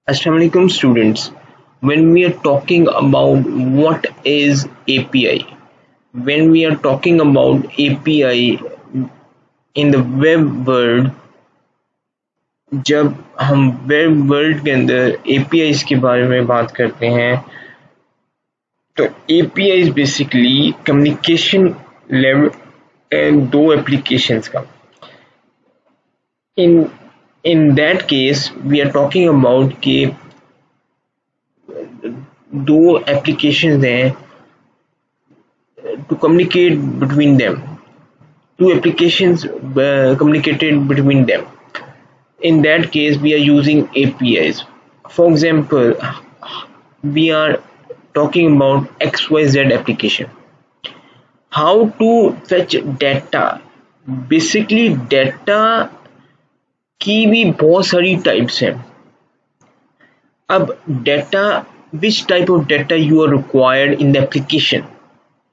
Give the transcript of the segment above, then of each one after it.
Assalamu alaikum students. When we are talking about what is API, when we are talking about API in the web world, जब हम web world के अंदर APIs के बारे में बात करते हैं तो API is basically communication level दो applications का. In that case we are talking about कि दो applications हैं to communicate between them. Two applications communicated between them. In that case we are using APIs. For example, we are talking about XYZ application. How to fetch data. Basically data की भी बहुत सारी types हैं. अब data, which type of data you are required in the application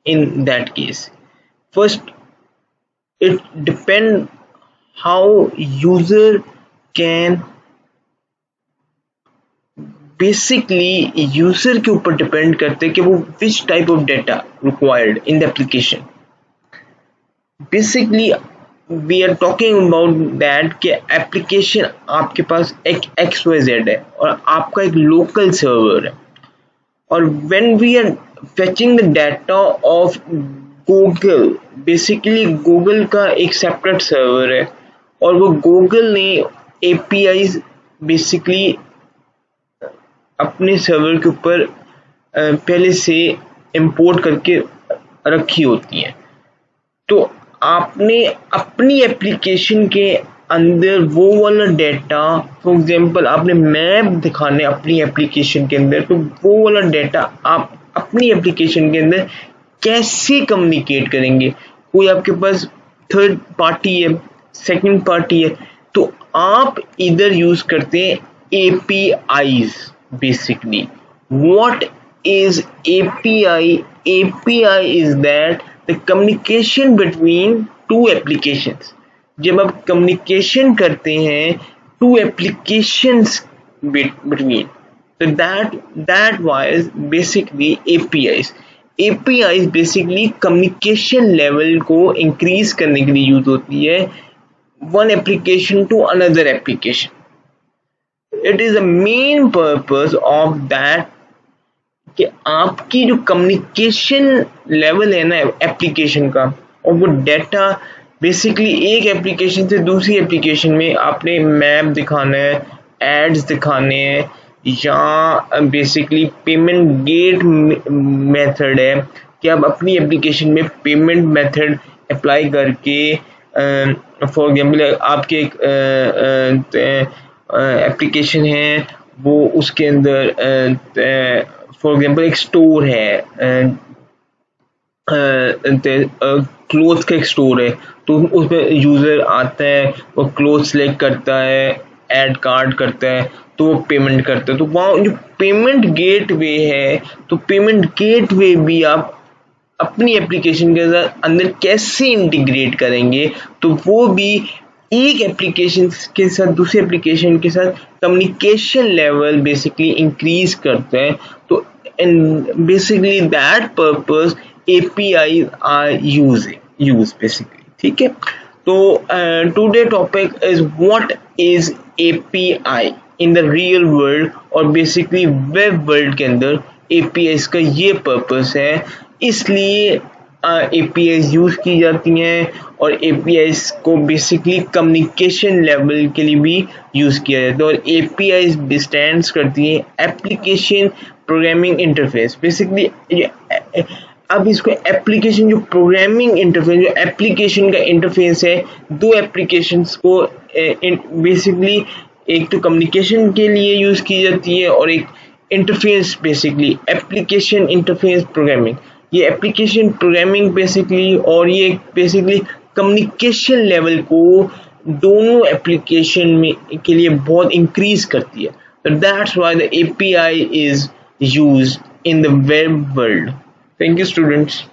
in that case. First, it depends how user can basically user के ऊपर depend करते हैं कि वो which type of data required in the application. Basically we are talking about that कि application आपके पास एक XYZ है और आपका एक local server है और when we are fetching the data of Google, basically Google का एक separate server है और वो Google ने APIs basically अपने सर्वर के ऊपर पहले से इंपोर्ट करके रखी होती हैं. तो आपने अपनी एप्लीकेशन के अंदर वो वाला डेटा, फॉर एग्जांपल आपने मैप दिखाने अपनी एप्लीकेशन के अंदर, तो वो वाला डेटा आप अपनी एप्लीकेशन के अंदर कैसे कम्युनिकेट करेंगे. कोई आपके पास थर्ड पार्टी है, सेकंड पार्टी है, तो आप इधर यूज करते हैं APIs. Basically what is API? API is that the communication between two applications. जब आप communication करते हैं two applications between, so that was basically APIs. APIs basically communication level को increase करने के लिए यूज होती है one application to another application. It is the main purpose of that कि आपकी जो कम्युनिकेशन लेवल है ना एप्लीकेशन का, और वो डेटा बेसिकली एक एप्लीकेशन से दूसरी एप्लीकेशन में आपने मैप दिखाना है, एड्स दिखाने हैं, या बेसिकली पेमेंट गेट मेथड है कि आप अपनी एप्लीकेशन में पेमेंट मेथड अप्लाई करके फॉर एग्जांपल आपके एप्लीकेशन है वो उसके अंदर फॉर एग्जांपल एक स्टोर है, क्लोथ का एक स्टोर है, तो उसमें यूजर आता है, वो क्लोथ सेलेक्ट करता है, ऐड कार्ड करता है, तो वो पेमेंट करता है. तो वहाँ जो पेमेंट गेटवे है, तो पेमेंट गेटवे भी आप अपनी एप्लीकेशन के अंदर कैसे इंटीग्रेट करेंगे, तो वो भी एक एप्लीकेशन के साथ दूसरे एप्लीकेशन के साथ कम्युनिकेशन लेवल बेसिकली इंक्रीज करते हैं. तो basically that purpose API are use basically. ठीक है, तो today topic is what is API in the real world, और बेसिकली वेब वर्ल्ड के अंदर APIs का ये पर्पस है, इसलिए APIs यूज की जाती हैं और APIs को बेसिकली कम्युनिकेशन लेवल के लिए भी यूज किया जाता है. और APIs स्टैंड्स करती है एप्लीकेशन प्रोग्रामिंग इंटरफेस. बेसिकली अब इसको एप्लीकेशन जो प्रोग्रामिंग इंटरफेस, जो एप्लीकेशन का इंटरफेस है, दो एप्लीकेशंस को बेसिकली एक तो कम्युनिकेशन के लिए यूज की जाती है और एक interface basically application interface programming. ये एप्लीकेशन प्रोग्रामिंग बेसिकली और ये बेसिकली कम्युनिकेशन लेवल को दोनों एप्लीकेशन में के लिए बहुत इंक्रीज करती है. That's why the API is used in the web world. Thank you students.